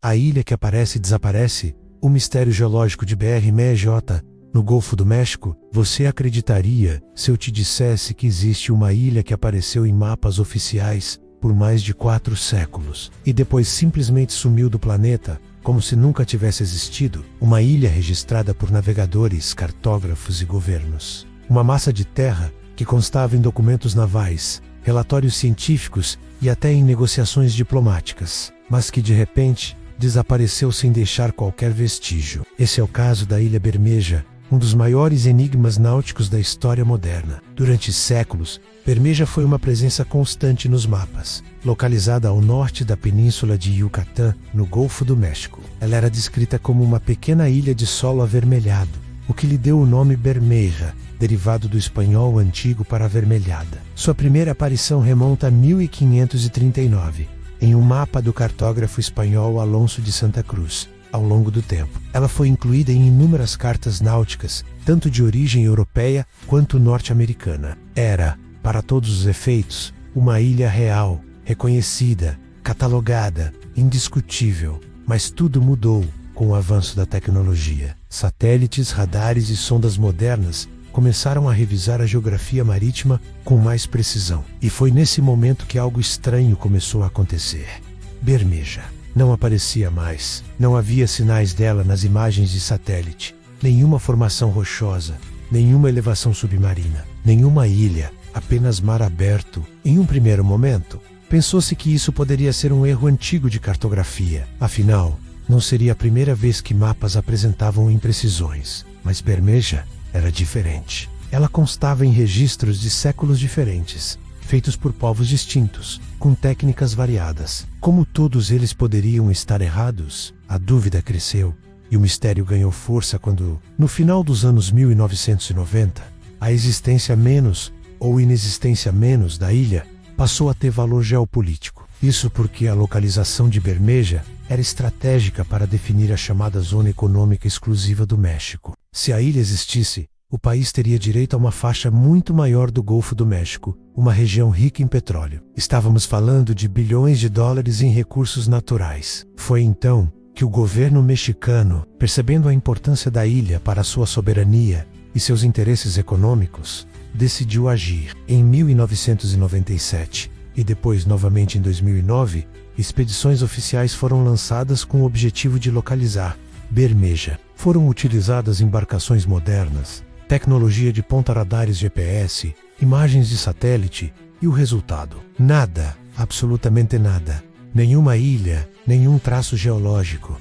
A ilha que aparece e desaparece, o mistério geológico de BR-MEJ, no Golfo do México. Você acreditaria se eu te dissesse que existe uma ilha que apareceu em mapas oficiais por mais de 4 séculos e depois simplesmente sumiu do planeta, como se nunca tivesse existido? Uma ilha registrada por navegadores, cartógrafos e governos. Uma massa de terra que constava em documentos navais, relatórios científicos e até em negociações diplomáticas, mas que de repente desapareceu sem deixar qualquer vestígio. Esse é o caso da Ilha Bermeja, um dos maiores enigmas náuticos da história moderna. Durante séculos, Bermeja foi uma presença constante nos mapas. Localizada ao norte da península de Yucatán, no Golfo do México, ela era descrita como uma pequena ilha de solo avermelhado, o que lhe deu o nome Bermeja, derivado do espanhol antigo para avermelhada. Sua primeira aparição remonta a 1539, em um mapa do cartógrafo espanhol Alonso de Santa Cruz. Ao longo do tempo, ela foi incluída em inúmeras cartas náuticas, tanto de origem europeia quanto norte-americana. Era, para todos os efeitos, uma ilha real, reconhecida, catalogada, indiscutível. Mas tudo mudou com o avanço da tecnologia. Satélites, radares e sondas modernas começaram a revisar a geografia marítima com mais precisão. E foi nesse momento que algo estranho começou a acontecer. Bermeja não aparecia mais. Não havia sinais dela nas imagens de satélite. Nenhuma formação rochosa, nenhuma elevação submarina, nenhuma ilha, apenas mar aberto. Em um primeiro momento, pensou-se que isso poderia ser um erro antigo de cartografia. Afinal, não seria a primeira vez que mapas apresentavam imprecisões. Mas Bermeja era diferente. Ela constava em registros de séculos diferentes, feitos por povos distintos, com técnicas variadas. Como todos eles poderiam estar errados? A dúvida cresceu, e o mistério ganhou força quando, no final dos anos 1990, a existência menos ou inexistência menos da ilha passou a ter valor geopolítico. Isso porque a localização de Bermeja era estratégica para definir a chamada Zona Econômica Exclusiva do México. Se a ilha existisse, o país teria direito a uma faixa muito maior do Golfo do México, uma região rica em petróleo. Estávamos falando de bilhões de dólares em recursos naturais. Foi então que o governo mexicano, percebendo a importância da ilha para sua soberania e seus interesses econômicos, decidiu agir. Em 1997, e depois novamente em 2009, expedições oficiais foram lançadas com o objetivo de localizar Bermeja. Foram utilizadas embarcações modernas, tecnologia de ponta-radares GPS, imagens de satélite e o resultado? Nada, absolutamente nada. Nenhuma ilha, nenhum traço geológico,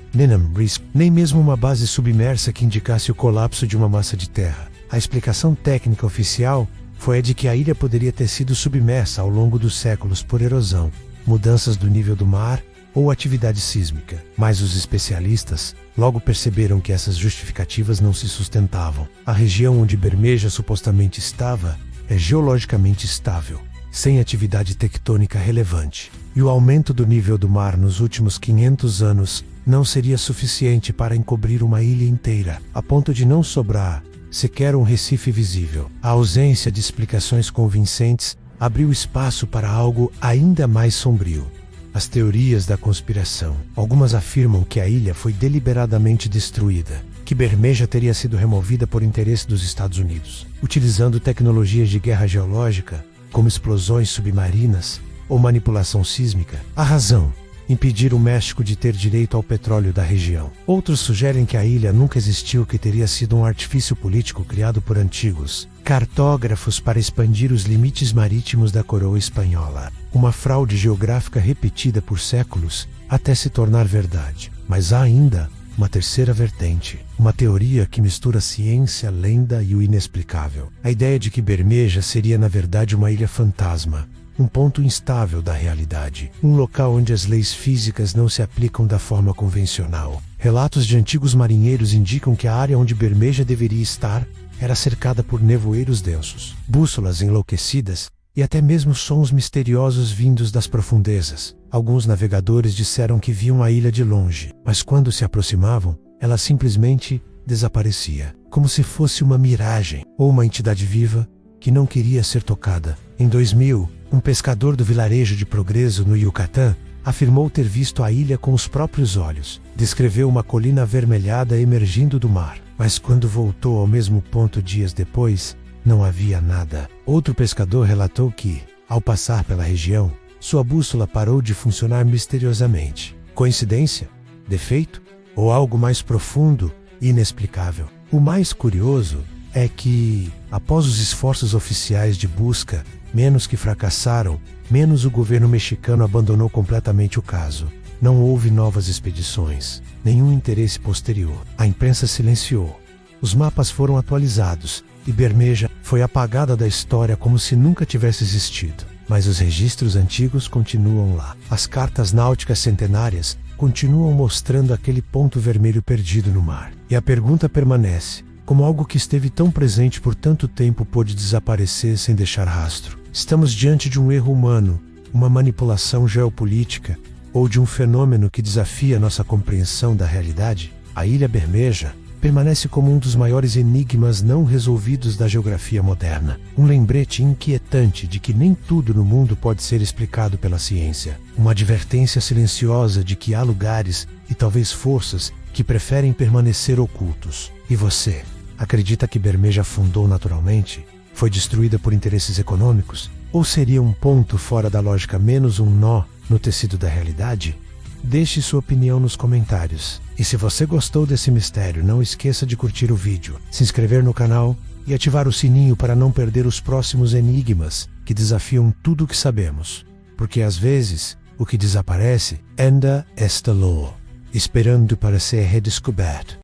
nem mesmo uma base submersa que indicasse o colapso de uma massa de terra. A explicação técnica oficial foi a de que a ilha poderia ter sido submersa ao longo dos séculos por erosão, mudanças do nível do mar ou atividade sísmica. Mas os especialistas logo perceberam que essas justificativas não se sustentavam. A região onde Bermeja supostamente estava é geologicamente estável, sem atividade tectônica relevante. E o aumento do nível do mar nos últimos 500 anos não seria suficiente para encobrir uma ilha inteira, a ponto de não sobrar sequer um recife visível. A ausência de explicações convincentes abriu espaço para algo ainda mais sombrio. As teorias da conspiração. Algumas afirmam que a ilha foi deliberadamente destruída, que Bermeja teria sido removida por interesse dos Estados Unidos, utilizando tecnologias de guerra geológica, como explosões submarinas ou manipulação sísmica. A razão: impedir o México de ter direito ao petróleo da região. Outros sugerem que a ilha nunca existiu, que teria sido um artifício político criado por antigos cartógrafos para expandir os limites marítimos da coroa espanhola. Uma fraude geográfica repetida por séculos até se tornar verdade. Mas há ainda uma terceira vertente, uma teoria que mistura ciência, lenda e o inexplicável. A ideia de que Bermeja seria na verdade uma ilha fantasma, um ponto instável da realidade, um local onde as leis físicas não se aplicam da forma convencional. Relatos de antigos marinheiros indicam que a área onde Bermeja deveria estar era cercada por nevoeiros densos, bússolas enlouquecidas e até mesmo sons misteriosos vindos das profundezas. Alguns navegadores disseram que viam a ilha de longe, mas quando se aproximavam, ela simplesmente desaparecia, como se fosse uma miragem ou uma entidade viva que não queria ser tocada. Em 2000, um pescador do vilarejo de Progreso, no Yucatán, afirmou ter visto a ilha com os próprios olhos. Descreveu uma colina avermelhada emergindo do mar, mas quando voltou ao mesmo ponto dias depois, não havia nada. Outro pescador relatou que, ao passar pela região, sua bússola parou de funcionar misteriosamente. Coincidência? Defeito? Ou algo mais profundo e inexplicável? O mais curioso é que, após os esforços oficiais de busca, menos que fracassaram, menos o governo mexicano abandonou completamente o caso. Não houve novas expedições, nenhum interesse posterior. A imprensa silenciou. Os mapas foram atualizados e Bermeja foi apagada da história como se nunca tivesse existido. Mas os registros antigos continuam lá. As cartas náuticas centenárias continuam mostrando aquele ponto vermelho perdido no mar. E a pergunta permanece: como algo que esteve tão presente por tanto tempo pôde desaparecer sem deixar rastro? Estamos diante de um erro humano, uma manipulação geopolítica, ou de um fenômeno que desafia nossa compreensão da realidade? A Ilha Bermeja permanece como um dos maiores enigmas não resolvidos da geografia moderna. Um lembrete inquietante de que nem tudo no mundo pode ser explicado pela ciência. Uma advertência silenciosa de que há lugares e talvez forças que preferem permanecer ocultos. E você, acredita que Bermeja afundou naturalmente? Foi destruída por interesses econômicos? Ou seria um ponto fora da lógica menos um nó no tecido da realidade? Deixe sua opinião nos comentários. E se você gostou desse mistério, não esqueça de curtir o vídeo, se inscrever no canal e ativar o sininho para não perder os próximos enigmas que desafiam tudo o que sabemos. Porque às vezes, o que desaparece ainda está lá, esperando para ser redescoberto.